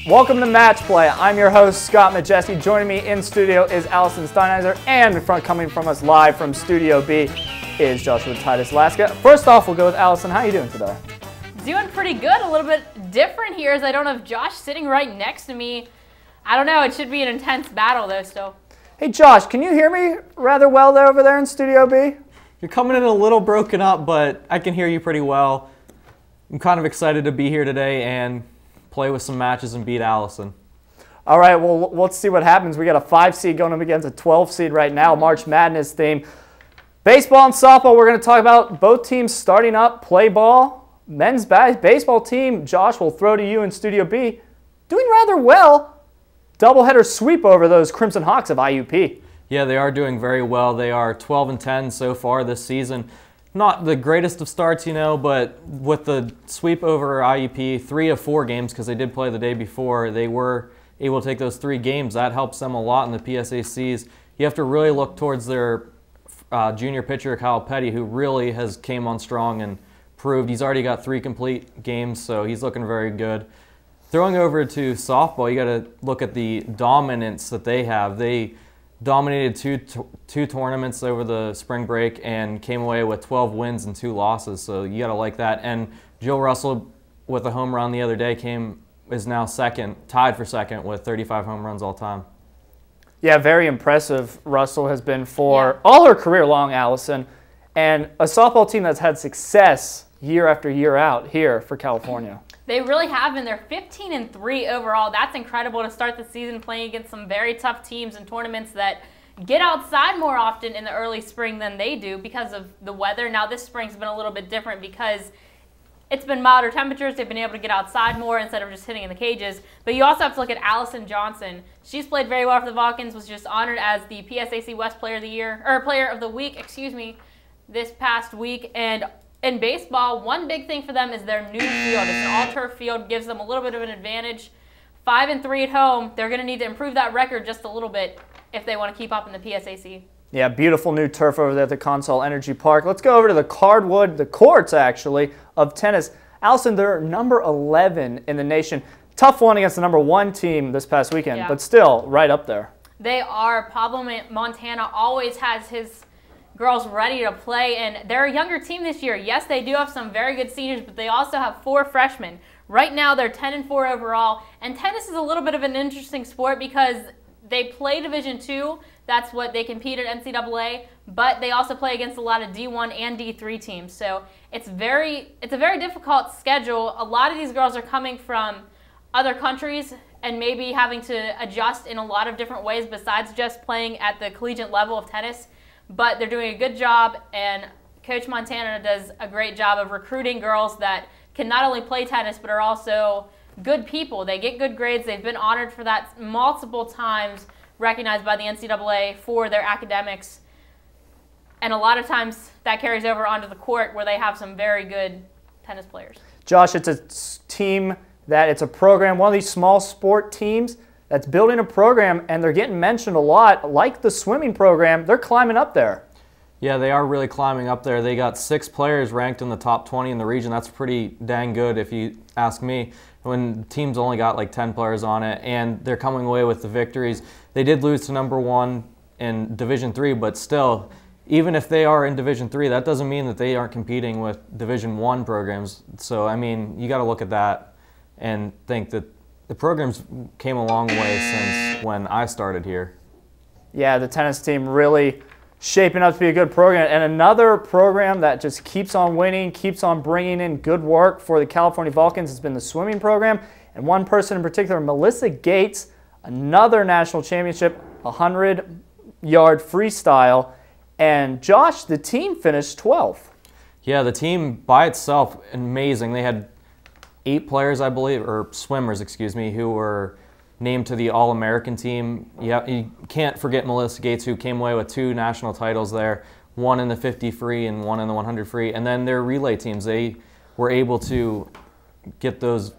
Welcome to Match Play. I'm your host, Scott Majesky. Joining me in studio is Allison Steinheiser, and coming from us live from Studio B is Joshua Titus Laska. First off, we'll go with Allison. How are you doing today? Doing pretty good. A little bit different here as I don't have Josh sitting right next to me. I don't know. It should be an intense battle, though, still. Hey, Josh, can you hear me rather well over there in Studio B? You're coming in a little broken up, but I can hear you pretty well. I'm kind of excited to be here today and play with some matches and beat Allison. All right, well, let's see what happens. We got a 5 seed going up against a 12 seed right now, March Madness theme. Baseball and softball, we're going to talk about both teams starting up, play ball. Men's baseball team, Josh, will throw to you in Studio B, doing rather well. Doubleheader sweep over those Crimson Hawks of IUP. Yeah, they are doing very well. They are 12-10 so far this season. Not the greatest of starts, you know, but with the sweep over IUP, 3 of 4 games, because they did play the day before, they were able to take those 3 games. That helps them a lot in the PSACs. You have to really look towards their junior pitcher, Kyle Petty, who really has came on strong and proved he's already got 3 complete games, so he's looking very good. Throwing over to softball, you got to look at the dominance that they have. They dominated two tournaments over the spring break and came away with 12 wins and 2 losses, so you got to like that. And Joe Russell, with a home run the other day, is now tied for second with 35 home runs all time. Yeah, very impressive Russell has been for all her career long, Allison, and a softball team that's had success year after year out here for California. They really have been. They're 15-3 overall. That's incredible to start the season playing against some very tough teams and tournaments that get outside more often in the early spring than they do because of the weather. Now this spring's been a little bit different because it's been milder temperatures. They've been able to get outside more instead of just hitting in the cages. But you also have to look at Allison Johnson. She's played very well for the Vulcans, was just honored as the PSAC West Player of the Year, or Player of the Week, excuse me, this past week. And in baseball, one big thing for them is their new field. It's an all-turf field, gives them a little bit of an advantage. 5-3 at home. They're going to need to improve that record just a little bit if they want to keep up in the PSAC. Yeah, beautiful new turf over there at the Consol Energy Park. Let's go over to the courts actually, of tennis. Allison, they're number 11 in the nation. Tough one against the number 1 team this past weekend, but still right up there. They are. Pablo Montana always has his girls ready to play, and they're a younger team this year. Yes, they do have some very good seniors, but they also have 4 freshmen. Right now, they're 10-4 overall, and tennis is a little bit of an interesting sport because they play Division II. That's what they compete at NCAA, but they also play against a lot of D1 and D3 teams. So it's a very difficult schedule. A lot of these girls are coming from other countries and maybe having to adjust in a lot of different ways besides just playing at the collegiate level of tennis. But they're doing a good job, and Coach Montana does a great job of recruiting girls that can not only play tennis but are also good people. They get good grades. They've been honored for that multiple times, recognized by the NCAA for their academics. And a lot of times that carries over onto the court where they have some very good tennis players. Josh, it's a team it's a program, one of these small sport teams that's building a program, and they're getting mentioned a lot. Like the swimming program, they're climbing up there. Yeah, they are really climbing up there. They got 6 players ranked in the top 20 in the region. That's pretty dang good if you ask me, when teams only got like 10 players on it, and they're coming away with the victories. They did lose to number 1 in Division III, but still, even if they are in Division III, that doesn't mean that they aren't competing with Division I programs. So, I mean, you got to look at that and think that the programs came a long way since when I started here. Yeah, the tennis team really shaping up to be a good program. And another program that just keeps on winning, keeps on bringing in good work for the California Vulcans has been the swimming program. And one person in particular, Melissa Gates, another national championship, 100-yard freestyle. And Josh, the team finished 12th. Yeah, the team by itself, amazing. They had 8 players, I believe, or swimmers, excuse me, who were named to the All-American team. You can't forget Melissa Gates, who came away with 2 national titles there, one in the 50 free and one in the 100 free. And then their relay teams, they were able to get those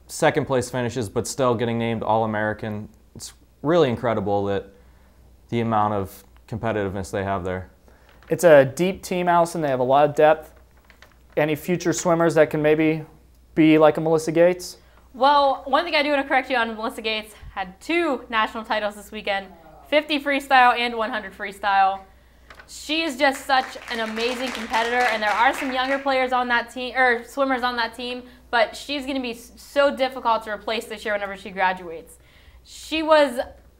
second-place finishes, but still getting named All-American. It's really incredible that the amount of competitiveness they have there. It's a deep team, Allison. They have a lot of depth. Any future swimmers that can maybe be like a Melissa Gates? Well, one thing I do want to correct you on, Melissa Gates had 2 national titles this weekend, 50 freestyle and 100 freestyle. She is just such an amazing competitor, and there are some younger players on that team, or swimmers on that team, but she's going to be so difficult to replace this year whenever she graduates. She was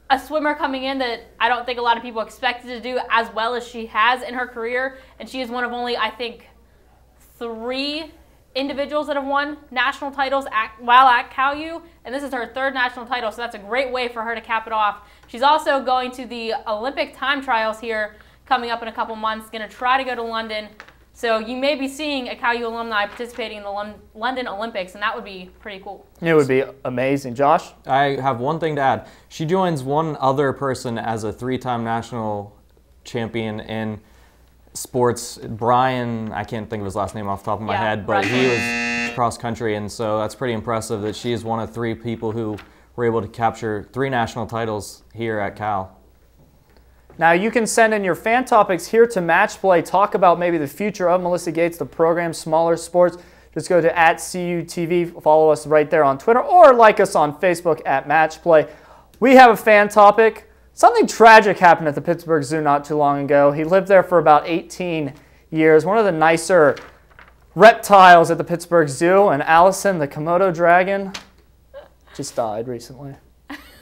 a swimmer coming in that I don't think a lot of people expected to do as well as she has in her career, and she is one of only, I think, 3 individuals that have won national titles while at CalU, and this is her 3rd national title, so that's a great way for her to cap it off. She's also going to the Olympic time trials here coming up in a couple months, going to try to go to London. So you may be seeing a CalU alumni participating in the London Olympics, and that would be pretty cool. It would be amazing. Josh? I have one thing to add. She joins one other person as a 3-time national champion in sports. Brian, I can't think of his last name off the top of my head, but he was cross country, and so that's pretty impressive that she is one of 3 people who were able to capture 3 national titles here at Cal. Now you can send in your fan topics here to Match Play. Talk about maybe the future of Melissa Gates, the program, smaller sports. Just go to @CUTV, follow us right there on Twitter, or like us on Facebook at Match Play. We have a fan topic. Something tragic happened at the Pittsburgh Zoo not too long ago. He lived there for about 18 years. One of the nicer reptiles at the Pittsburgh Zoo, and Allison, the Komodo dragon, just died recently.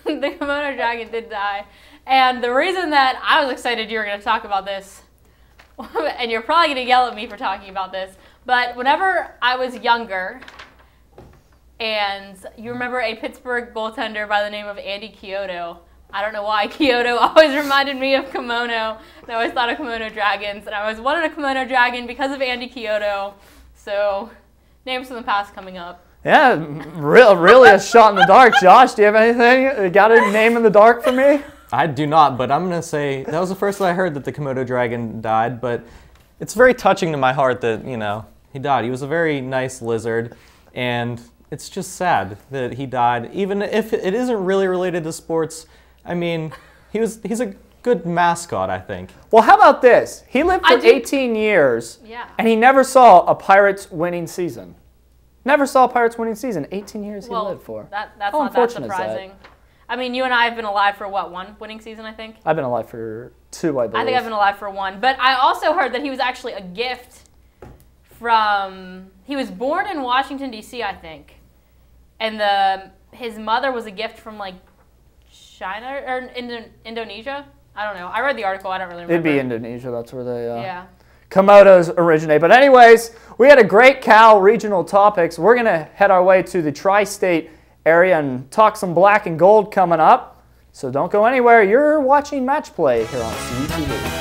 The Komodo dragon did die. And the reason that I was excited you were going to talk about this, and you're probably going to yell at me for talking about this, but whenever I was younger, and you remember a Pittsburgh goaltender by the name of Andy Chiodo. I don't know why Chiodo always reminded me of kimono. I always thought of Komodo dragons, and I always wanted a Komodo dragon because of Andy Chiodo. So, names from the past coming up. Yeah, really a shot in the dark. Josh, do you have anything? You got a name in the dark for me? I do not, but I'm going to say that was the first time I heard that the Komodo dragon died, but it's very touching to my heart that, you know, he died. He was a very nice lizard, and it's just sad that he died. Even if it isn't really related to sports, I mean, he's a good mascot, I think. Well, how about this? He lived for 18 years, and he never saw a Pirates winning season. Never saw a Pirates winning season. 18 years he lived for. That's not that surprising. I mean, you and I have been alive for, what, 1 winning season, I think? I've been alive for 2, I believe. I think I've been alive for 1. But I also heard that he was actually a gift from... He was born in Washington, D.C., I think. And his mother was a gift from, like, China or Indonesia? I don't know. I read the article. I don't really remember. It'd be Indonesia. That's where they... Komodos originate. But anyways, we had a great Cal regional topics. We're going to head our way to the tri-state area and talk some black and gold coming up. So don't go anywhere. You're watching Match Play here on CUTV.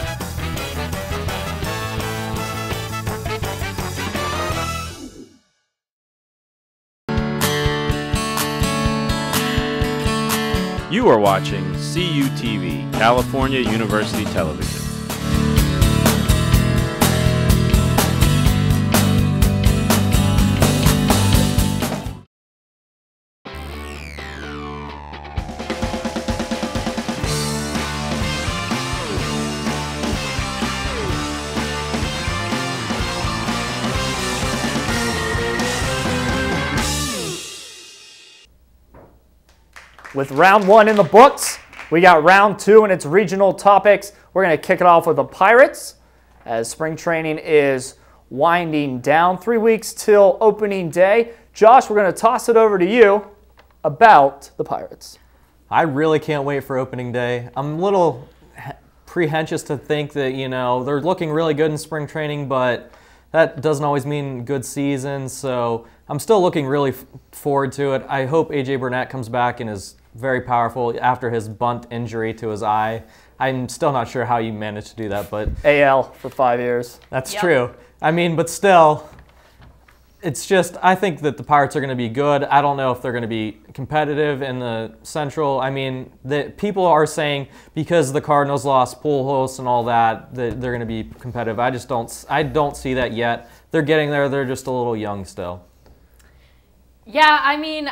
You are watching CUTV, California University Television. With round 1 in the books, we got round 2 and its regional topics. We're going to kick it off with the Pirates as spring training is winding down. 3 weeks till opening day. Josh, we're going to toss it over to you about the Pirates. I really can't wait for opening day. I'm a little prehensious to think that, you know, they're looking really good in spring training, but that doesn't always mean good season. So I'm still looking really forward to it. I hope A.J. Burnett comes back and is very powerful after his bunt injury to his eye. I'm still not sure how you managed to do that, but... AL for 5 years. That's true. I mean, but still, it's just, I think that the Pirates are going to be good. I don't know if they're going to be competitive in the Central. I mean, people are saying because the Cardinals lost Pujols and all that, that they're going to be competitive. I don't see that yet. They're getting there. They're just a little young still. Yeah, I mean,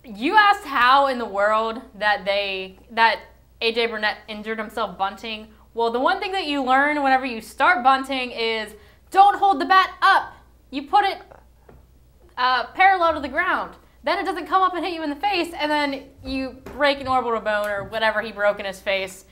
you asked how in the world that A.J. Burnett injured himself bunting. Well, the one thing that you learn whenever you start bunting is don't hold the bat up. You put it parallel to the ground. then it doesn't come up and hit you in the face, and then you break an orbital bone or whatever he broke in his face,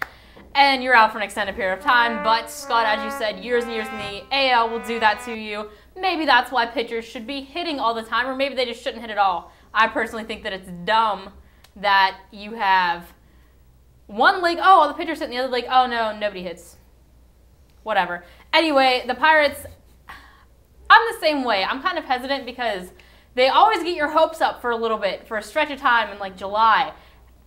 and you're out for an extended period of time. But, Scott, as you said, years and years in the AL will do that to you. Maybe that's why pitchers should be hitting all the time, or maybe they just shouldn't hit at all. I personally think that it's dumb that you have one leg, oh, all the pitchers hit, and the other leg, oh, no, nobody hits. Whatever. Anyway, the Pirates, I'm the same way. I'm kind of hesitant because they always get your hopes up for a little bit, for a stretch of time in like July,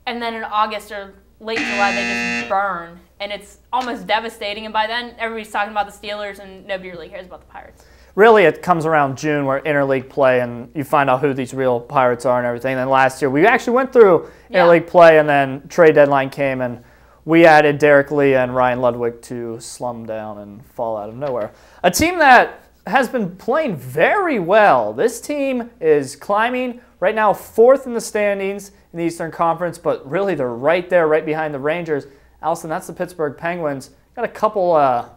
and then in August or late July they just burn, and it's almost devastating, and by then everybody's talking about the Steelers and nobody really cares about the Pirates. Really, it comes around June where interleague play and you find out who these real Pirates are and everything. And then last year we actually went through interleague play, and then trade deadline came and we added Derek Lee and Ryan Ludwig to slum down and fall out of nowhere. A team that has been playing very well. This team is climbing right now 4th in the standings in the Eastern Conference, but really they're right there, right behind the Rangers. Allison, that's the Pittsburgh Penguins. Got a couple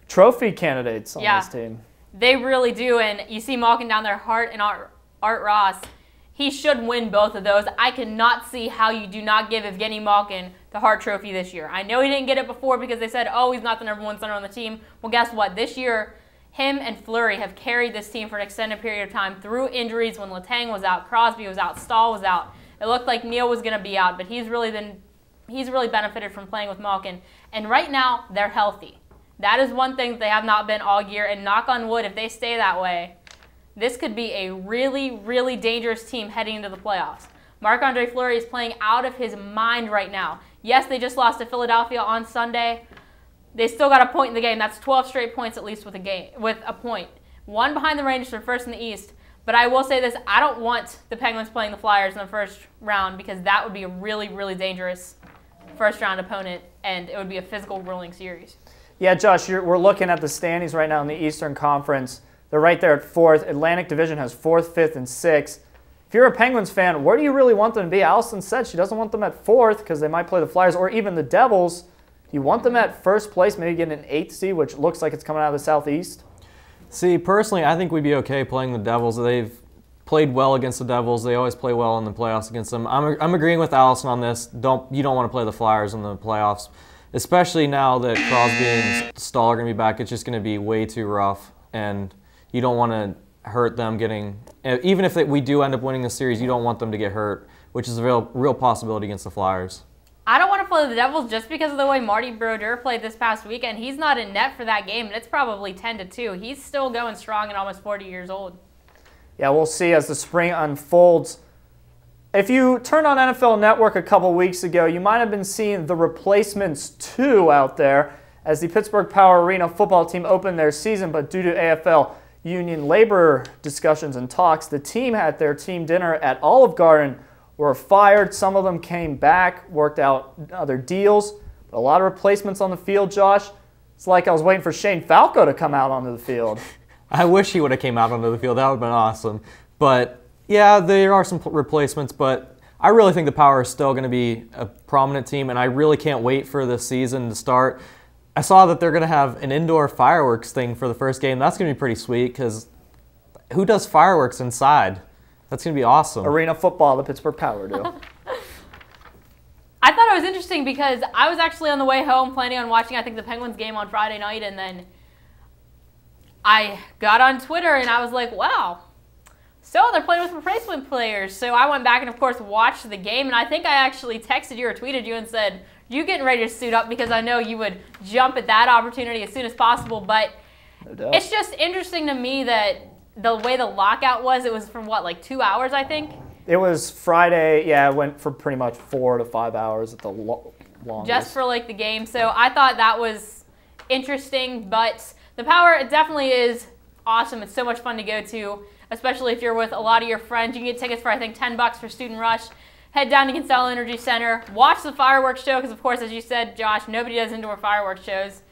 trophy candidates on this team. They really do, and you see Malkin down there, Hart and Art Ross. He should win both of those. I cannot see how you do not give Evgeny Malkin the Hart Trophy this year. I know he didn't get it before because they said, oh, he's not the #1 center on the team. Well, guess what? This year, him and Fleury have carried this team for an extended period of time through injuries. When Letang was out, Crosby was out, Stahl was out. It looked like Neal was going to be out, but he's really benefited from playing with Malkin. And right now, they're healthy. That is one thing that they have not been all year, and knock on wood, if they stay that way, this could be a really, really dangerous team heading into the playoffs. Marc-Andre Fleury is playing out of his mind right now. Yes, they just lost to Philadelphia on Sunday. They still got a point in the game. That's 12 straight points at least with a point. One behind the Rangers for first in the East. But I will say this, I don't want the Penguins playing the Flyers in the first round because that would be a really, really dangerous first-round opponent, and it would be a physical grueling series. Yeah, Josh, we're looking at the standings right now in the Eastern Conference. They're right there at 4th. Atlantic Division has 4th, 5th, and 6th. If you're a Penguins fan, where do you really want them to be? Allison said she doesn't want them at 4th because they might play the Flyers or even the Devils. Do you want them at 1st place, maybe getting an 8th seed, which looks like it's coming out of the Southeast? See, personally, I think we'd be okay playing the Devils. They've played well against the Devils. They always play well in the playoffs against them. I'm agreeing with Allison on this. You don't want to play the Flyers in the playoffs, especially now that Crosby and Stahl are going to be back. It's just going to be way too rough, and you don't want to hurt them getting. Even if we do end up winning the series, you don't want them to get hurt, which is a real possibility against the Flyers. I don't want to play the Devils just because of the way Marty Brodeur played this past weekend. He's not in net for that game, and it's probably 10-2. He's still going strong and almost 40 years old. Yeah, we'll see as the spring unfolds. If you turned on NFL Network a couple weeks ago, you might have been seeing The Replacements 2 out there as the Pittsburgh Power Arena football team opened their season, but due to AFL union labor discussions and talks, the team at their team dinner at Olive Garden were fired. Some of them came back, worked out other deals. But a lot of replacements on the field, Josh. It's like I was waiting for Shane Falco to come out onto the field. I wish he would have came out onto the field. That would have been awesome. But, yeah, there are some replacements, but I really think the Power is still going to be a prominent team, and I really can't wait for the season to start. I saw that they're going to have an indoor fireworks thing for the first game. That's going to be pretty sweet because who does fireworks inside? That's going to be awesome. Arena football, the Pittsburgh Power do. I thought it was interesting because I was actually on the way home planning on watching, I think, the Penguins game on Friday night, and then I got on Twitter and I was like, wow, so they're playing with replacement players. So I went back and, of course, watched the game, and I think I actually texted you or tweeted you and said, you getting ready to suit up because I know you would jump at that opportunity as soon as possible. But it's just interesting to me that the way the lockout was, it was for what, like 2 hours, I think? It was Friday, yeah, it went for pretty much 4 to 5 hours at the longest. Just for like the game. So I thought that was interesting, but the Power, it definitely is awesome. It's so much fun to go to, especially if you're with a lot of your friends. You can get tickets for, I think, $10 for Student Rush. Head down to Kinsella Energy Center. Watch the fireworks show because, of course, as you said, Josh, nobody does indoor fireworks shows.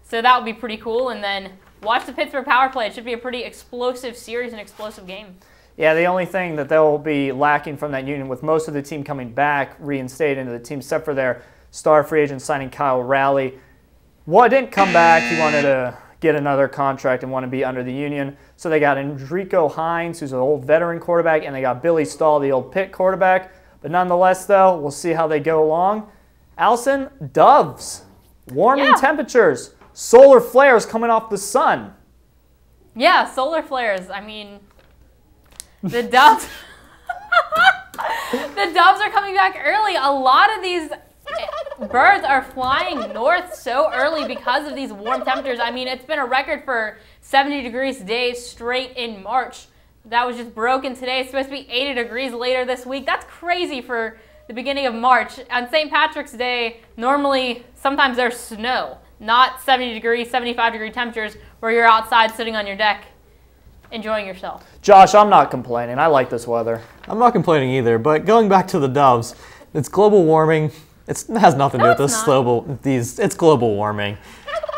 So that would be pretty cool. And then watch the Pittsburgh Power play. It should be a pretty explosive series and explosive game. Yeah, the only thing that they'll be lacking from that union, with most of the team coming back, reinstated into the team, except for their star free agent signing Kyle Rowley. What didn't come back, he wanted to get another contract and want to be under the union. So they got Enrico Hines, who's an old veteran quarterback, and they got Billy Stahl, the old Pitt quarterback. But nonetheless, though, we'll see how they go along. Allison, Doves, warming temperatures, solar flares coming off the sun. Yeah, solar flares. I mean, the Doves, the Doves are coming back early. A lot of these birds are flying north so early because of these warm temperatures. I mean, it's been a record for 70 degrees days straight in March. That was just broken today. It's supposed to be 80 degrees later this week. That's crazy for the beginning of March. On St. Patrick's Day, normally, sometimes there's snow, not 70 degree, 75 degree temperatures where you're outside sitting on your deck enjoying yourself. Josh, I'm not complaining. I like this weather. I'm not complaining either, but going back to the Doves, it's global warming. It has nothing to do with this it's global warming.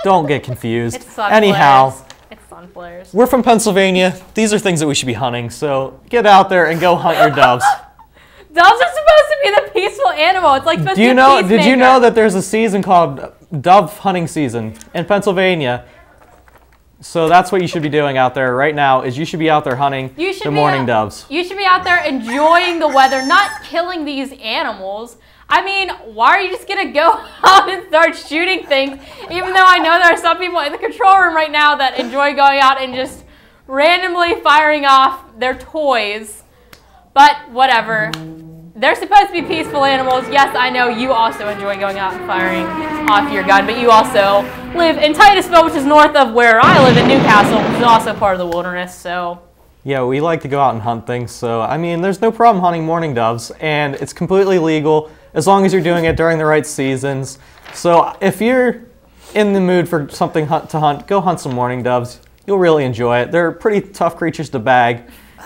Don't get confused. It's sun Anyhow, flares. It's sun flares. We're from Pennsylvania. These are things that we should be hunting, so get out there and go hunt your doves. Doves are supposed to be the peaceful animal. It's like supposed to be a peacemaker. Did you know that there's a season called dove hunting season in Pennsylvania? So that's what you should be doing out there right now, is you should be out there hunting the mourning doves. You should be out there enjoying the weather, not killing these animals. I mean, why are you just going to go out and start shooting things, even though I know there are some people in the control room right now that enjoy going out and just randomly firing off their toys. But whatever. They're supposed to be peaceful animals. Yes, I know you also enjoy going out and firing off your gun, but you also live in Titusville, which is north of where I live in Newcastle, which is also part of the wilderness, so... Yeah, we like to go out and hunt things, so, I mean, there's no problem hunting mourning doves, and it's completely legal as long as you're doing it during the right seasons. So if you're in the mood for something to hunt, go hunt some mourning doves. You'll really enjoy it. They're pretty tough creatures to bag,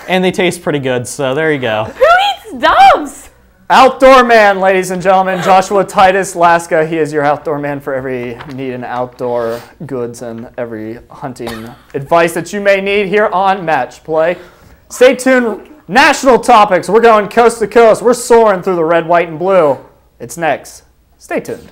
and they taste pretty good, so there you go. Who eats doves? Outdoor man, ladies and gentlemen, Joshua Titus Laska. He is your outdoor man for every need in outdoor goods and every hunting advice that you may need here on Match Play. Stay tuned. National topics. We're going coast to coast. We're soaring through the red, white, and blue. It's next. Stay tuned.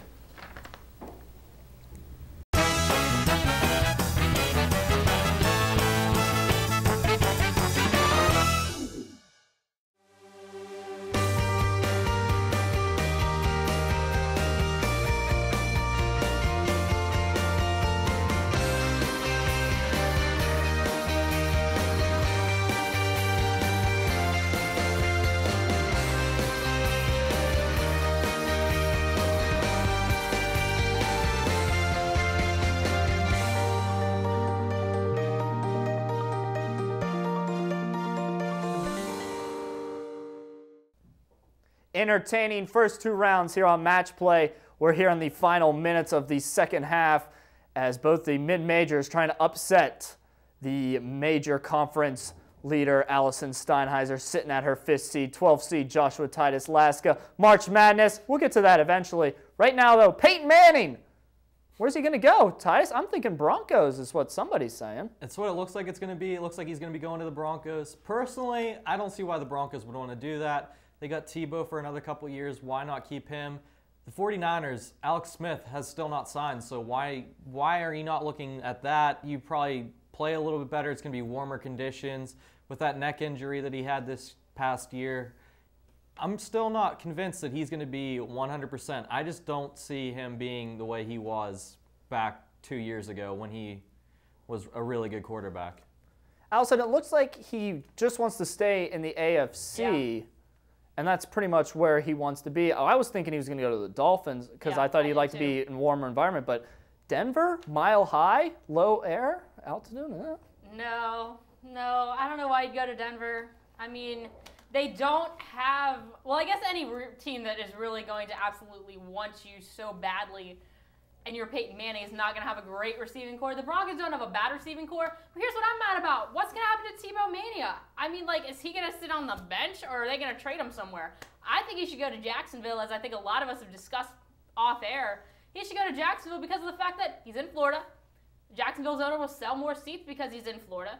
Entertaining first two rounds here on Match Play. We're here in the final minutes of the second half as both the mid-majors trying to upset the major conference leader Allison Steinheiser sitting at her 5th seed, 12th seed Joshua Titus Laska. March Madness, we'll get to that eventually. Right now though, Peyton Manning. Where's he going to go, Titus? I'm thinking Broncos is what somebody's saying. It's what it looks like it's going to be. It looks like he's going to be going to the Broncos. Personally, I don't see why the Broncos would want to do that. They got Tebow for another couple years. Why not keep him? The 49ers, Alex Smith has still not signed, so why are you not looking at that? You probably play a little bit better. It's going to be warmer conditions. With that neck injury that he had this past year, I'm still not convinced that he's going to be 100%. I just don't see him being the way he was back 2 years ago when he was a really good quarterback. Allison, it looks like he just wants to stay in the AFC. Yeah. And that's pretty much where he wants to be. I was thinking he was going to go to the Dolphins because I thought he'd like to be in a warmer environment. But Denver, mile high, low air, altitude? No, I don't know why you'd go to Denver. I mean, they don't have, well, I guess any team that is really going to absolutely want you so badly and your Peyton Manning is not going to have a great receiving core. The Broncos don't have a bad receiving core. But here's what I'm mad about. What's going to happen to Tebow Mania? I mean, like, is he going to sit on the bench or are they going to trade him somewhere? I think he should go to Jacksonville, as I think a lot of us have discussed off air. He should go to Jacksonville because of the fact that he's in Florida. Jacksonville's owner will sell more seats because he's in Florida.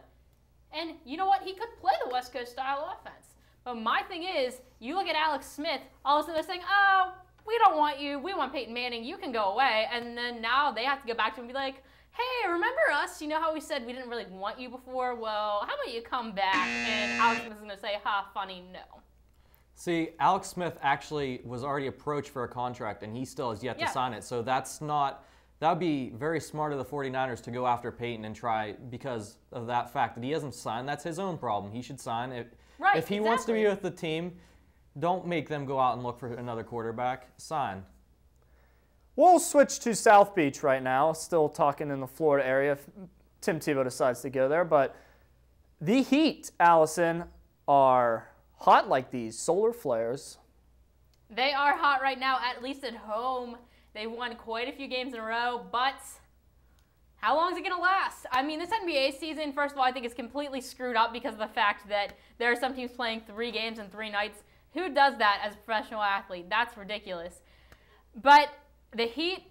And you know what? He could play the West Coast style offense. But my thing is, you look at Alex Smith, all of a sudden they're saying, oh, we don't want you. We want Peyton Manning. You can go away. And then now they have to go back to him and be like, hey, remember us? You know how we said we didn't really want you before? Well, how about you come back? And Alex Smith is going to say, ha, funny, no. See, Alex Smith actually was already approached for a contract, and he still has yet to sign it. So that's not, that would be very smart of the 49ers to go after Peyton and try, because of that fact that he hasn't signed. That's his own problem. He should sign. If he wants to be with the team, don't make them go out and look for another quarterback. Sign. We'll switch to South Beach right now. Still talking in the Florida area if Tim Tebow decides to go there. But the Heat, Allison, are hot like these solar flares. They are hot right now, at least at home. They've won quite a few games in a row, but how long is it going to last? I mean, this NBA season, first of all, I think is completely screwed up because of the fact that there are some teams playing 3 games in 3 nights. Who does that as a professional athlete? That's ridiculous. But the Heat,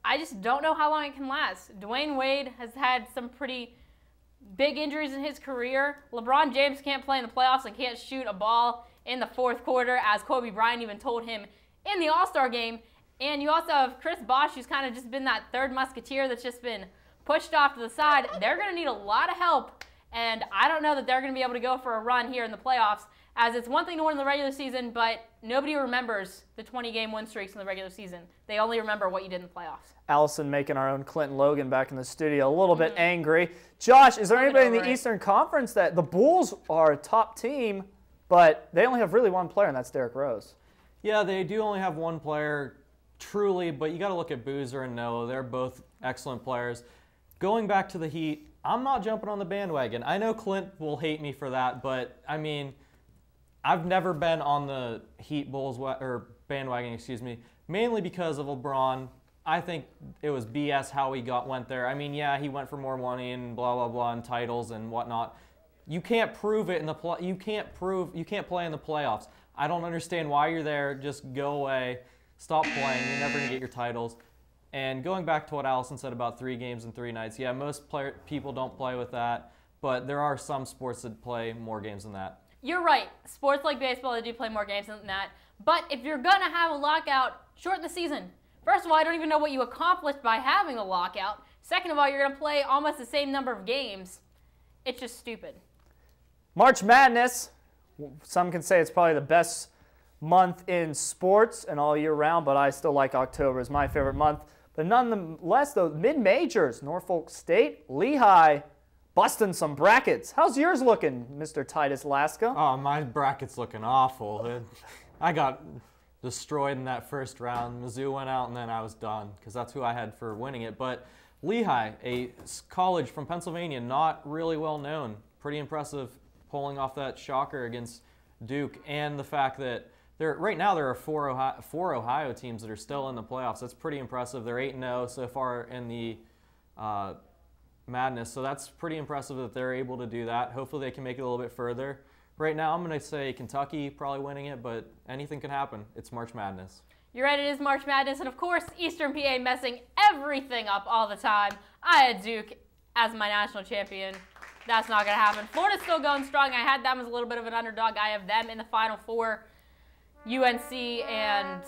I just don't know how long it can last. Dwayne Wade has had some pretty big injuries in his career. LeBron James can't play in the playoffs and can't shoot a ball in the 4th quarter, as Kobe Bryant even told him in the All-Star game. And you also have Chris Bosh, who's kind of just been that third musketeer that's just been pushed off to the side. They're going to need a lot of help, and I don't know that they're going to be able to go for a run here in the playoffs, as it's one thing to win in the regular season, but nobody remembers the 20-game win streaks in the regular season. They only remember what you did in the playoffs. Allison making our own Clinton Logan back in the studio, a little bit angry. Josh, is there anybody in the Eastern Conference that the Bulls are a top team, but they only have really one player, and that's Derrick Rose? Yeah, they do only have one player, truly, but you got to look at Boozer and Noah. They're both excellent players. Going back to the Heat, I'm not jumping on the bandwagon. I know Clint will hate me for that, but I mean, I've never been on the Heat Bulls or bandwagon, mainly because of LeBron. I think it was BS how he went there. I mean, yeah, he went for more money and blah blah blah and titles and whatnot. You can't prove it in the you can't play in the playoffs. I don't understand why you're there. Just go away. Stop playing. You're never gonna get your titles. And going back to what Allison said about 3 games in 3 nights, yeah, most people don't play with that, but there are some sports that play more games than that. You're right. Sports like baseball, they do play more games than that. But if you're going to have a lockout, shorten the season. First of all, I don't even know what you accomplished by having the lockout. Second of all, you're going to play almost the same number of games. It's just stupid. March Madness. Some can say it's probably the best month in sports and all year round, but I still like October as my favorite month. But nonetheless, though, mid-majors, Norfolk State, Lehigh, busting some brackets. How's yours looking, Mr. Titus Laska? Oh, my bracket's looking awful. I got destroyed in that first round. Mizzou went out, and then I was done because that's who I had for winning it. But Lehigh, a college from Pennsylvania, not really well known. Pretty impressive pulling off that shocker against Duke, and the fact that right now there are four Ohio teams that are still in the playoffs. That's pretty impressive. They're 8-0 so far in the Madness, so that's pretty impressive that they're able to do that. Hopefully they can make it a little bit further. Right now I'm going to say Kentucky probably winning it, but anything can happen. It's March Madness. You're right, it is March Madness, and of course Eastern PA messing everything up all the time. I had Duke as my national champion. That's not going to happen. Florida's still going strong. I had them as a little bit of an underdog. I have them in the Final Four. UNC and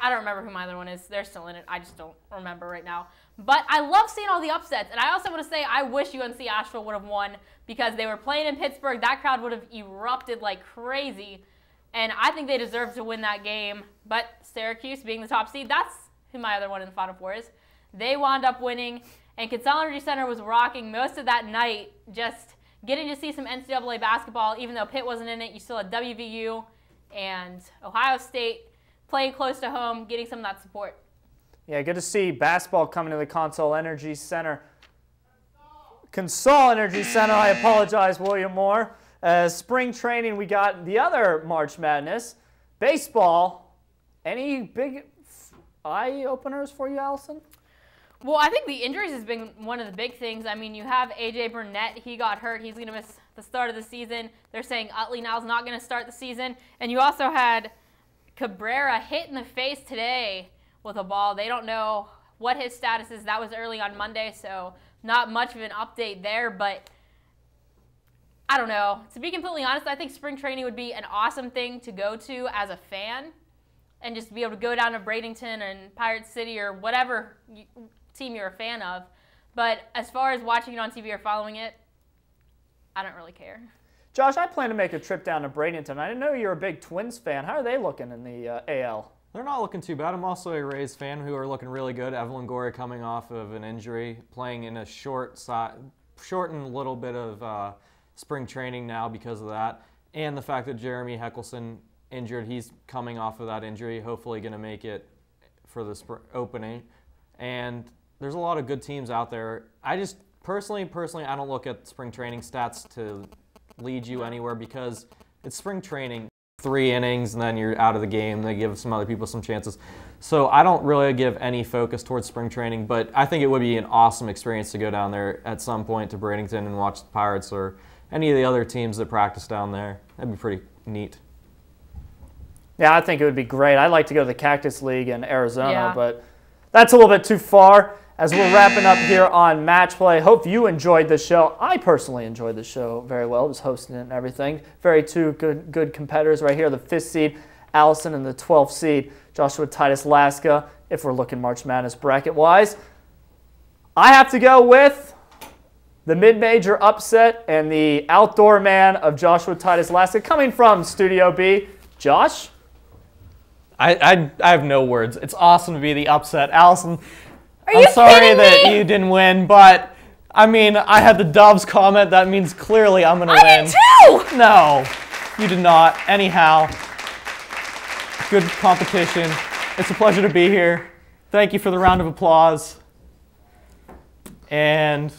I don't remember who my other one is. They're still in it. I just don't remember right now. But I love seeing all the upsets. And I also want to say I wish UNC Asheville would have won because they were playing in Pittsburgh. That crowd would have erupted like crazy. And I think they deserve to win that game. But Syracuse being the top seed, that's who my other one in the Final Four is. They wound up winning. And Consol Energy Center was rocking most of that night, just getting to see some NCAA basketball. Even though Pitt wasn't in it, you still had WVU and Ohio State playing close to home, getting some of that support. Yeah, good to see basketball coming to the Consol Energy Center. Consol Energy Center, I apologize, William Moore. Spring training, we got the other March Madness. Baseball, any big eye-openers for you, Allison? Well, I think the injuries has been one of the big things. I mean, you have A.J. Burnett. He got hurt. He's going to miss the start of the season. They're saying Utley now is not going to start the season. And you also had Cabrera hit in the face today with a ball. They don't know what his status is. That was early on Monday, so not much of an update there. But I don't know. To be completely honest, I think spring training would be an awesome thing to go to as a fan and just be able to go down to Bradenton and Pirate City or whatever team you're a fan of. But as far as watching it on TV or following it, I don't really care. Josh, I plan to make a trip down to Bradenton. I didn't know you're a big Twins fan. How are they looking in the AL? They're not looking too bad. I'm also a Rays fan who are looking really good. Evelyn Gorey coming off of an injury, playing in a shortened little bit of spring training now because of that. And the fact that Jeremy Heckelson injured, he's coming off of that injury, hopefully going to make it for the opening. And there's a lot of good teams out there. I just personally, I don't look at spring training stats to lead you anywhere because it's spring training. 3 innings and then you're out of the game. They give some other people some chances. So I don't really give any focus towards spring training, but I think it would be an awesome experience to go down there at some point to Bradenton and watch the Pirates or any of the other teams that practice down there. That'd be pretty neat. Yeah, I think it would be great. I'd like to go to the Cactus League in Arizona, but that's a little bit too far. As we're wrapping up here on Match Play, hope you enjoyed the show. I personally enjoyed the show very well, just hosting it and everything. Two good competitors right here, the 5th seed, Allison, and the 12th seed, Joshua Titus Laska, if we're looking March Madness bracket-wise. I have to go with the mid-major upset and the outdoor man of Joshua Titus Laska coming from Studio B. Josh? I have no words. It's awesome to be the upset. Allison, I'm sorry that you didn't win, but I mean, I had the Doves comment. That means clearly I'm going to win. I did too! No, you did not. Anyhow, good competition. It's a pleasure to be here. Thank you for the round of applause. And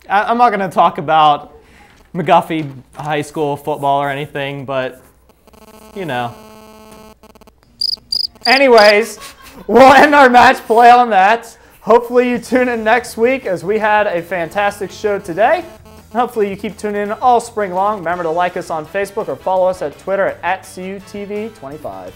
I'm not going to talk about McGuffey High School football or anything, but, you know. Anyways, we'll end our match play on that. Hopefully you tune in next week as we had a fantastic show today. Hopefully you keep tuning in all spring long. Remember to like us on Facebook or follow us at Twitter at CUTV25.